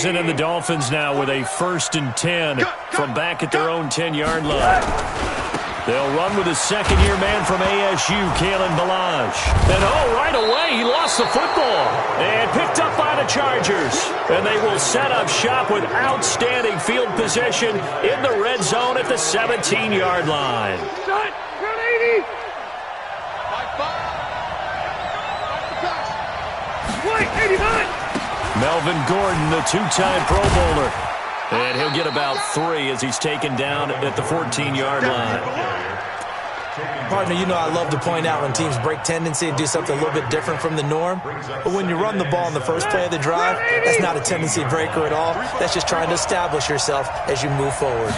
And the Dolphins now with a 1st and 10 from back at their own 10-yard line. They'll run with a second-year man from ASU, Kalen Ballage. And right away, he lost the football. And picked up by the Chargers. And they will set up shop with outstanding field position in the red zone at the 17-yard line. Shot, 80. White, 89. Melvin Gordon, the two-time Pro Bowler. And he'll get about 3 as he's taken down at the 14-yard line. Partner, you know I love to point out when teams break tendency and do something a little bit different from the norm. But when you run the ball in the first play of the drive, that's not a tendency breaker at all. That's just trying to establish yourself as you move forward.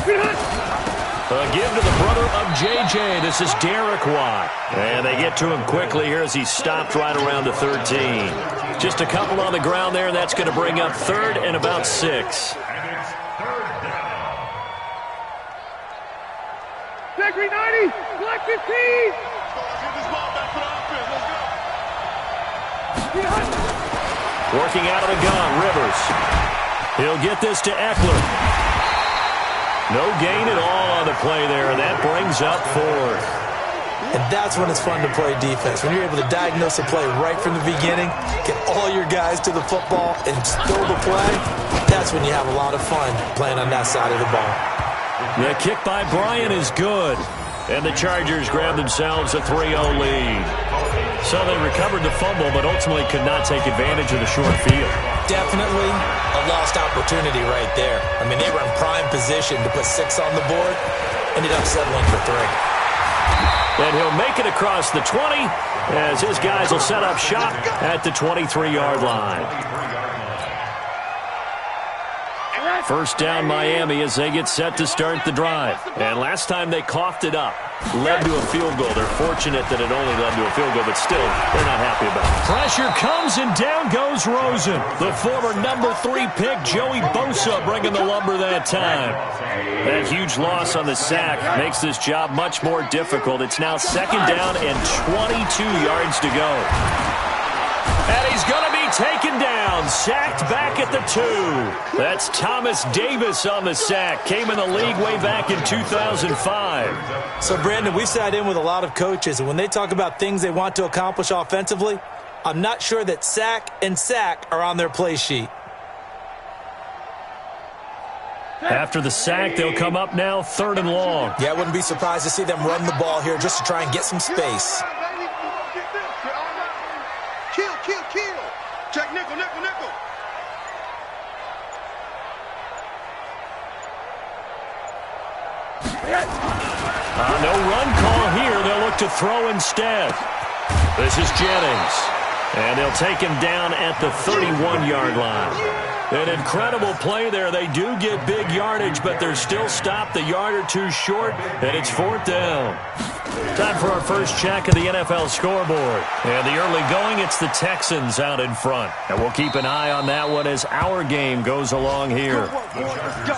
A give to the brother of J.J. This is Derek Watt. And they get to him quickly here as he's stopped right around the 13. Just a couple on the ground there, and that's going to bring up 3rd and about 6. Zachary 90, Black 15. Working out of the gun, Rivers. He'll get this to Eckler. No gain at all on the play there, and that brings up 4th. And that's when it's fun to play defense. When you're able to diagnose a play right from the beginning, get all your guys to the football, and throw the play, that's when you have a lot of fun playing on that side of the ball. The kick by Bryant is good. And the Chargers grab themselves a 3-0 lead. So they recovered the fumble, but ultimately could not take advantage of the short field. Definitely a lost opportunity right there. I mean, they were in prime position to put 6 on the board, ended up settling for 3. And he'll make it across the 20 as his guys will set up shop at the 23-yard line. First down Miami as they get set to start the drive. And last time they coughed it up. Led to a field goal. They're fortunate that it only led to a field goal, but still, they're not happy about it. Pressure comes, and down goes Rosen. The former number 3 pick, Joey Bosa, bringing the lumber that time. That huge loss on the sack makes this job much more difficult. It's now 2nd down and 22 yards to go. And he's going to be taken down, sacked back at the 2. That's Thomas Davis on the sack. Came in the league way back in 2005. So, Brandon, we've sat in with a lot of coaches, and when they talk about things they want to accomplish offensively, I'm not sure that sack and sack are on their play sheet. After the sack, they'll come up now 3rd and long. Yeah, I wouldn't be surprised to see them run the ball here just to try and get some space. Kill. Check nickel. No run call here. They'll look to throw instead. This is Jennings. And they'll take him down at the 31-yard line. An incredible play there. They do get big yardage, but they're still stopped a yard or 2 short, and it's 4th down. Time for our first check of the NFL scoreboard. And the early going, it's the Texans out in front. And we'll keep an eye on that one as our game goes along here. Let's go.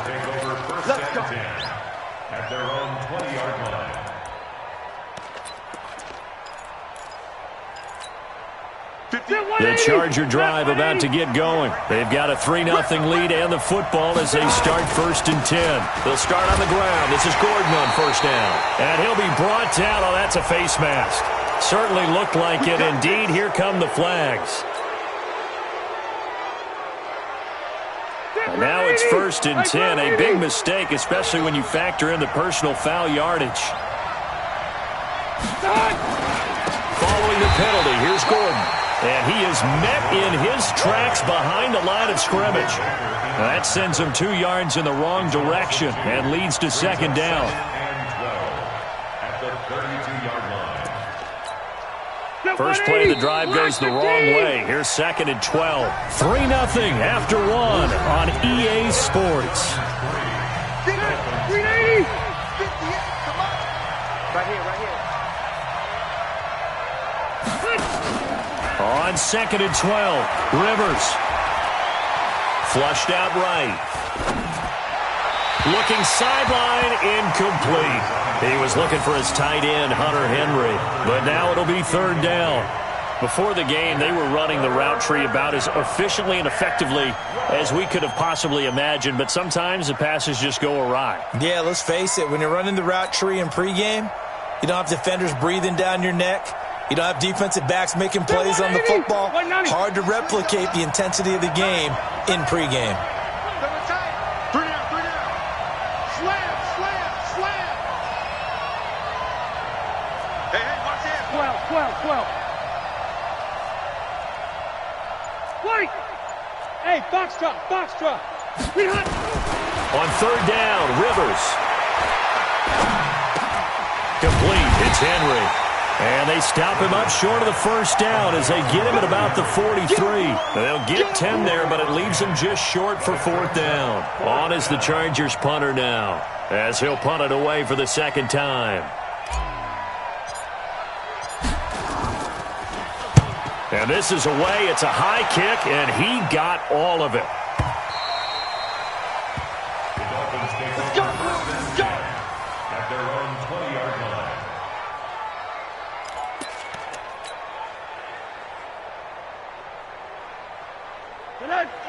At their own 20-yard line. The Charger drive about to get going. They've got a 3-0 lead and the football as they start 1st and 10. They'll start on the ground. This is Gordon on 1st down. And he'll be brought down. Oh, that's a face mask. Certainly looked like it. Indeed, here come the flags. And now it's 1st and 10. A big mistake, especially when you factor in the personal foul yardage. Following the penalty, here's Gordon. And he is met in his tracks behind the line of scrimmage. That sends him 2 yards in the wrong direction and leads to 2nd down. First play of the drive goes the wrong way. Here's 2nd and 12. 3-0 after 1 on EA Sports. 380. Right here. On 2nd and 12, Rivers. Flushed out right. Looking sideline, incomplete. He was looking for his tight end, Hunter Henry. But now it'll be 3rd down. Before the game, they were running the route tree about as efficiently and effectively as we could have possibly imagined, but sometimes the passes just go awry. Yeah, let's face it. When you're running the route tree in pregame, you don't have defenders breathing down your neck. You don't have defensive backs making plays on the football. Hard to replicate the intensity of the game in pregame. Three down. Slam. Hey, watch this. 12. Wait! Hey, box drop. Behind. On third down, Rivers. Complete. It's Henry. And they stop him up short of the first down as they get him at about the 43. They'll get 10 there, but it leaves him just short for fourth down. On is the Chargers punter now, as he'll punt it away for the second time. And this is away. It's a high kick, and he got all of it. The Dolphins take first and 10 at their own 20-yard line.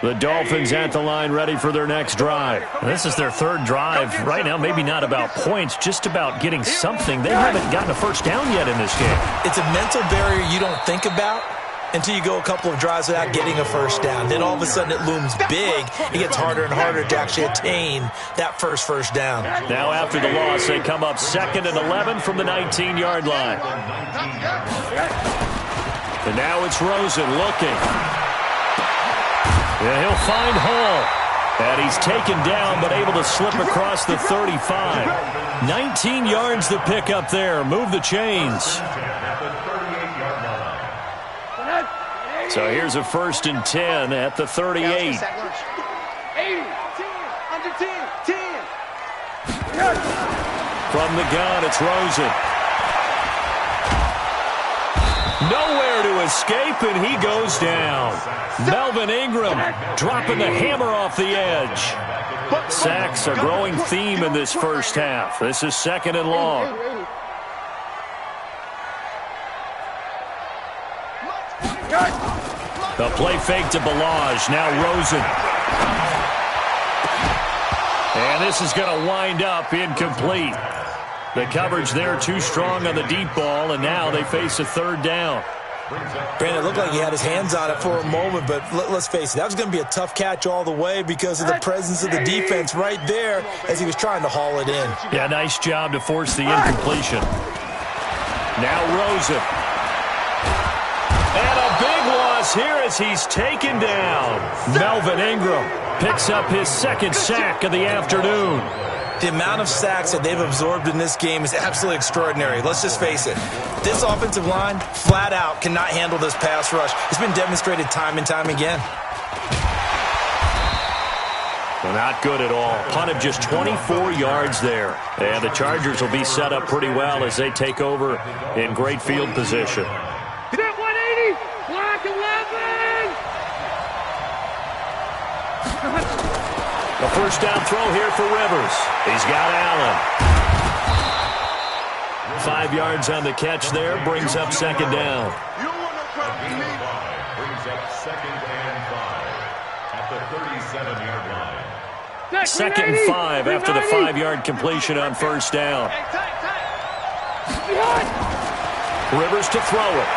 The Dolphins at the line, ready for their next drive. This is their third drive. Right now, maybe not about points, just about getting something. They haven't gotten a first down yet in this game. It's a mental barrier you don't think about until you go a couple of drives without getting a first down. Then all of a sudden it looms big. It gets harder and harder to actually attain that first down. Now after the loss, they come up 2nd and 11 from the 19-yard line. And now it's Rosen looking. And he'll find Hall. And he's taken down but able to slip across the 35. 19 yards to pick up there. Move the chains. So here's a 1st and 10 at the 38. 80, 10, under 10. From the gun, it's Rosen. Nowhere to escape, and he goes down. Melvin Ingram dropping the hammer off the edge. Sacks a growing theme in this first half. This is 2nd and long. The play fake to Ballage. Now Rosen. And this is going to wind up incomplete. The coverage there too strong on the deep ball, and now they face a 3rd down. Brandon, it looked like he had his hands on it for a moment, but let's face it, that was going to be a tough catch all the way because of the presence of the defense right there as he was trying to haul it in. Yeah, nice job to force the incompletion. Now Rosen. And a big loss here as he's taken down. Melvin Ingram picks up his 2nd sack of the afternoon. The amount of sacks that they've absorbed in this game is absolutely extraordinary. Let's just face it. This offensive line, flat out, cannot handle this pass rush. It's been demonstrated time and time again. Well, not good at all. Punt of just 24 yards there. And the Chargers will be set up pretty well as they take over in great field position. That 180, block 11. A first down throw here for Rivers. He's got Allen. 5 yards on the catch there, brings up 2nd down. You don't want no problem with me. Brings up 2nd and 5 at the 37-yard line. 2nd and 5 after the 5-yard completion on first down. Rivers to throw it.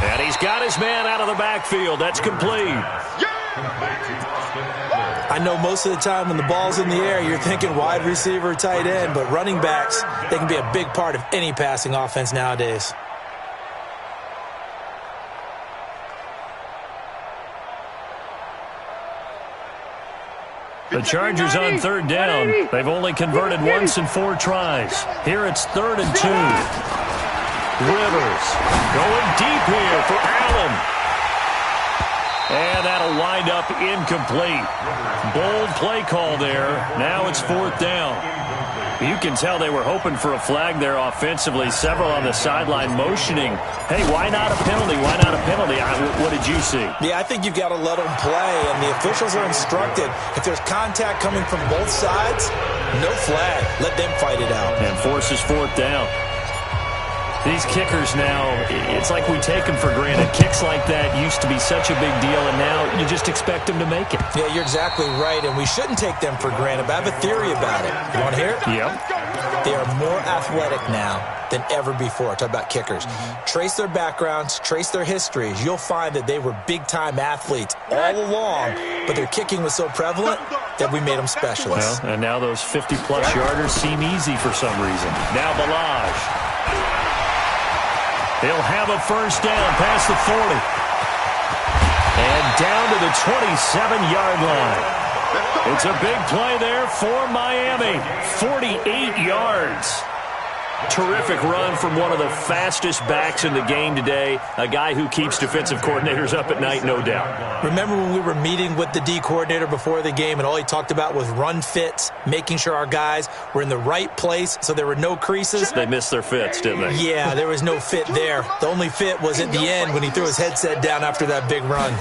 And he's got his man out of the backfield. That's complete. I know most of the time when the ball's in the air, you're thinking wide receiver, tight end, but running backs, they can be a big part of any passing offense nowadays. The Chargers on 3rd down. They've only converted once in 4 tries. Here it's 3rd and 2. Rivers going deep here for Allen. And that'll will wind up incomplete. Bold play call there. Now it's 4th down. You can tell they were hoping for a flag there offensively. Several on the sideline motioning, hey, why not a penalty? Why not a penalty? What did you see? Yeah, I think you've got to let them play, and the officials are instructed. If there's contact coming from both sides, no flag. Let them fight it out. And forces 4th down. These kickers now, it's like we take them for granted. Kicks like that used to be such a big deal, and now you just expect them to make it. Yeah, you're exactly right, and we shouldn't take them for granted, but I have a theory about it. You want to hear it? Yep. They are more athletic now than ever before. Talk about kickers. Trace their backgrounds, trace their histories. You'll find that they were big-time athletes all along, but their kicking was so prevalent that we made them specialists. Well, and now those 50-plus yarders seem easy for some reason. Now Balaj. They'll have a 1st down past the 40. And down to the 27-yard line. It's a big play there for Miami. 48 yards. Terrific run from one of the fastest backs in the game today. A guy who keeps defensive coordinators up at night, no doubt. Remember when we were meeting with the D coordinator before the game and all he talked about was run fits, making sure our guys were in the right place so there were no creases? They missed their fits, didn't they? Yeah, there was no fit there. The only fit was at the end when he threw his headset down after that big run.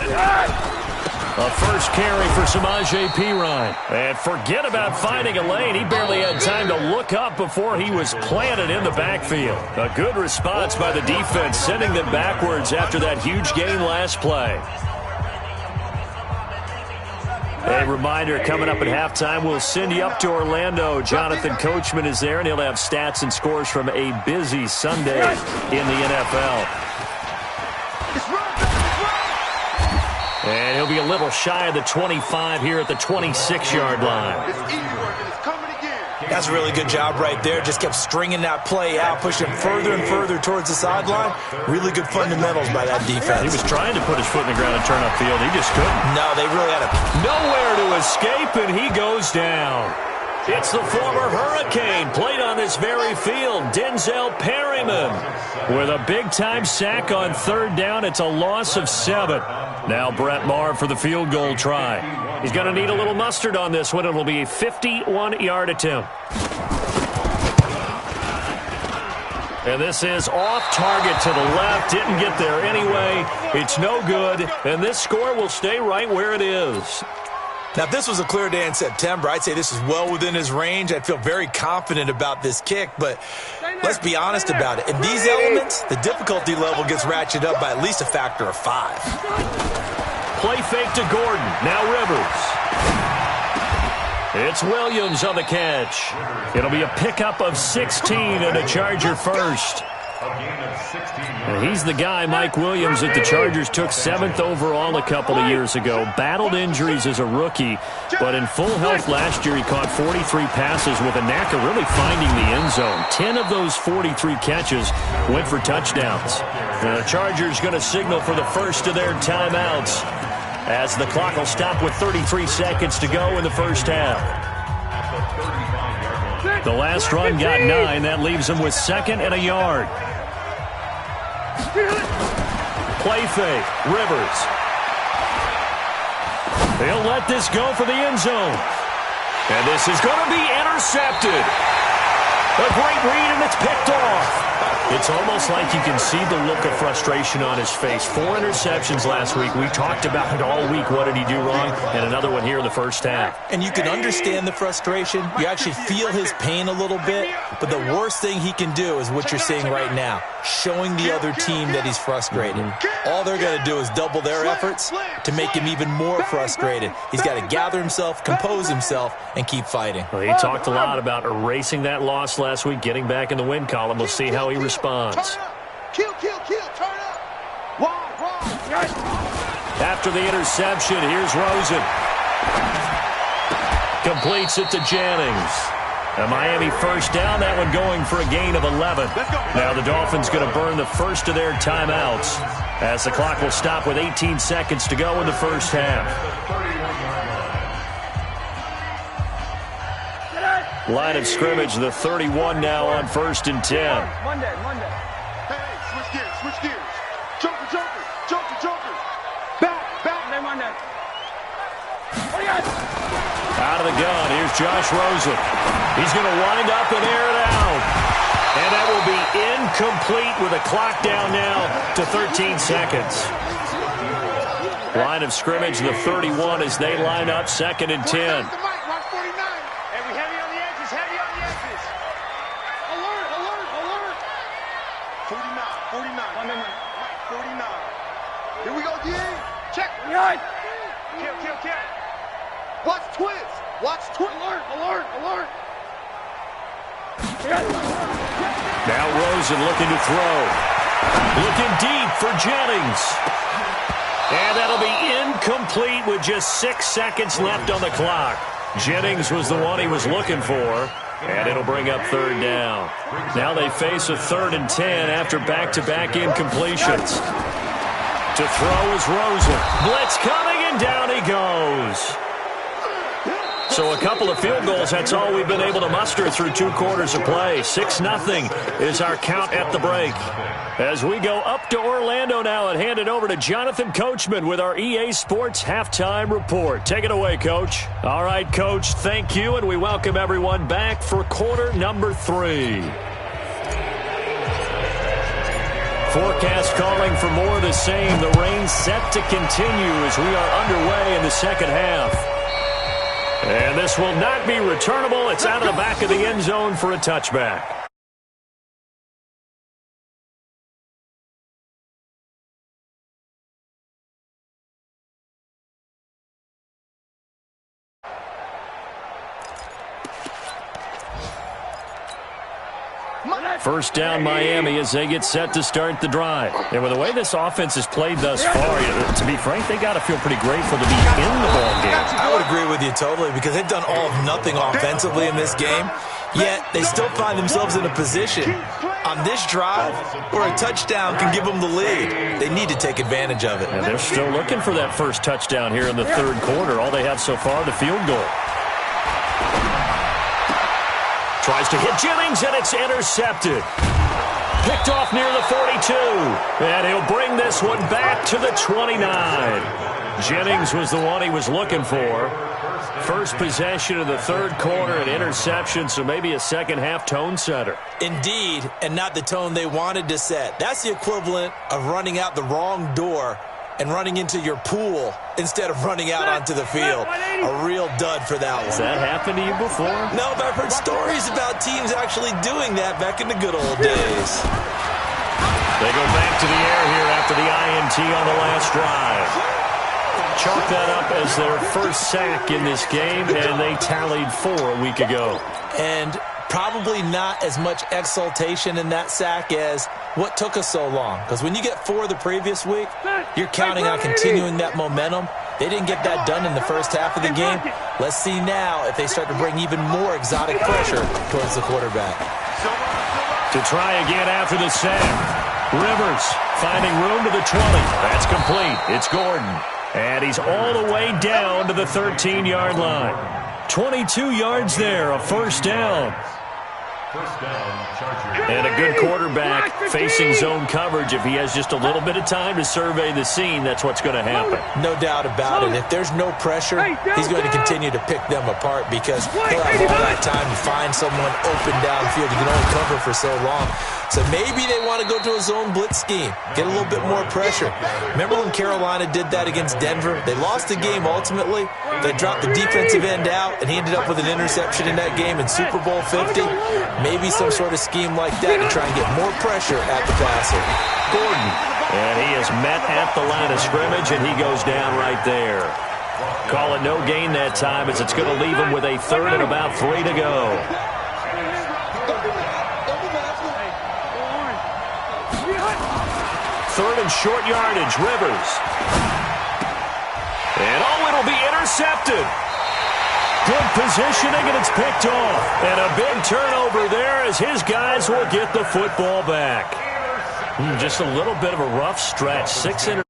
A first carry for Samaje Perine. And forget about finding a lane. He barely had time to look up before he was planted in the backfield. A good response by the defense, sending them backwards after that huge gain last play. A reminder, coming up at halftime, we'll send you up to Orlando. Jonathan Coachman is there, and he'll have stats and scores from a busy Sunday in the NFL. And he'll be a little shy of the 25 here at the 26-yard line. That's a really good job right there. Just kept stringing that play out, pushing further and further towards the sideline. Really good fundamentals by that defense. He was trying to put his foot in the ground and turn upfield. He just couldn't. No, they really had nowhere to escape, and he goes down. It's the former Hurricane, played on this very field, Denzel Perryman. With a big-time sack on 3rd down, it's a loss of 7. Now Brett Maher for the field goal try. He's going to need a little mustard on this one. It'll be a 51-yard attempt. And this is off target to the left. Didn't get there anyway. It's no good. And this score will stay right where it is. Now, if this was a clear day in September, I'd say this is well within his range. I'd feel very confident about this kick, but let's be honest about it. In these elements, the difficulty level gets ratcheted up by at least a factor of 5. Play fake to Gordon. Now Rivers. It's Williams on the catch. It'll be a pickup of 16 and a Charger first. And he's the guy, Mike Williams, that the Chargers took 7th overall a couple of years ago. Battled injuries as a rookie, but in full health last year, he caught 43 passes with a knack of really finding the end zone. 10 of those 43 catches went for touchdowns. And the Chargers going to signal for the first of their timeouts as the clock will stop with 33 seconds to go in the first half. The last run got 9. That leaves them with 2nd and a yard. Play fake. Rivers. They'll let this go for the end zone. And this is going to be intercepted. A great read, and it's picked off. It's almost like you can see the look of frustration on his face. 4 interceptions last week. We talked about it all week. What did he do wrong? And another one here in the first half. And you can understand the frustration. You actually feel his pain a little bit. But the worst thing he can do is what you're seeing right now, showing the other team that he's frustrated. All they're going to do is double their efforts to make him even more frustrated. He's got to gather himself, compose himself, and keep fighting. Well, he talked a lot about erasing that loss last week, getting back in the win column. We'll see how he responds. Kill, turn up. Wide. After the interception, here's Rosen. Completes it to Jennings. A Miami first down, that one going for a gain of 11. Now the Dolphins going to burn the first of their timeouts as the clock will stop with 18 seconds to go in the first half. Line of scrimmage, the 31 now on 1st and 10. Monday. Hey, switch gears. Joker. Back. Monday. out of the gun. Here's Josh Rosen. He's going to wind up and air it out. And that will be incomplete with a clock down now to 13 seconds. Line of scrimmage, the 31 as they line up, 2nd and 10. Here we go, D. Check. Kill. Watch twist. Alert. Now Rosen looking to throw. Looking deep for Jennings. And that'll be incomplete with just 6 seconds left on the clock. Jennings was the one he was looking for. And it'll bring up 3rd down. Now they face a 3rd and 10 after back-to-back incompletions. To throw is Rosen. Blitz coming, and down he goes. So a couple of field goals, that's all we've been able to muster through 2 quarters of play. 6-0 is our count at the break. As we go up to Orlando now and hand it over to Jonathan Coachman with our EA Sports Halftime Report. Take it away, Coach. All right, Coach, thank you, and we welcome everyone back for quarter number 3. Forecast calling for more of the same. The rain set to continue as we are underway in the second half. And this will not be returnable. It's out of the back of the end zone for a touchback. First down Miami as they get set to start the drive. And with the way this offense has played thus far, to be frank, they got to feel pretty grateful to be in the ball game. I would agree with you totally because they've done all of nothing offensively in this game, yet they still find themselves in a position on this drive where a touchdown can give them the lead. They need to take advantage of it. And they're still looking for that first touchdown here in the 3rd quarter. All they have so far, the field goal. Tries to hit Jennings, and it's intercepted. Picked off near the 42. And he'll bring this one back to the 29. Jennings was the one he was looking for. First possession of the 3rd quarter, an interception, so maybe a second-half tone setter. Indeed, and not the tone they wanted to set. That's the equivalent of running out the wrong door and running into your pool instead of running out onto the field. A real dud for that one. Has that happened to you before? No, but I've heard stories about teams actually doing that back in the good old days. They go back to the air here after the INT on the last drive. Chalk that up as their first sack in this game, and they tallied 4 a week ago. And probably not as much exultation in that sack as what took us so long. Because when you get 4 the previous week, you're counting on continuing that momentum. They didn't get that done in the first half of the game. Let's see now if they start to bring even more exotic pressure towards the quarterback. To try again after the sack. Rivers finding room to the 20. That's complete. It's Gordon. And he's all the way down to the 13-yard line. 22 yards there, a first down. And a good quarterback facing zone coverage. If he has just a little bit of time to survey the scene, that's what's going to happen. No doubt about it. If there's no pressure, he's going to continue to pick them apart because he'll have all that time to find someone open downfield. You can only cover for so long. So maybe they want to go to a zone blitz scheme, get a little bit more pressure. Remember when Carolina did that against Denver? They lost the game ultimately. They dropped the defensive end out, and he ended up with an interception in that game in Super Bowl 50. Maybe some sort of scheme like that to try and get more pressure at the passer. Gordon, and he is met at the line of scrimmage, and he goes down right there. Call it no gain that time as it's going to leave him with a 3rd and about 3 to go. Third and short yardage, Rivers. And it'll be intercepted. Good positioning, and it's picked off. And a big turnover there as his guys will get the football back. Just a little bit of a rough stretch. 6 interceptions.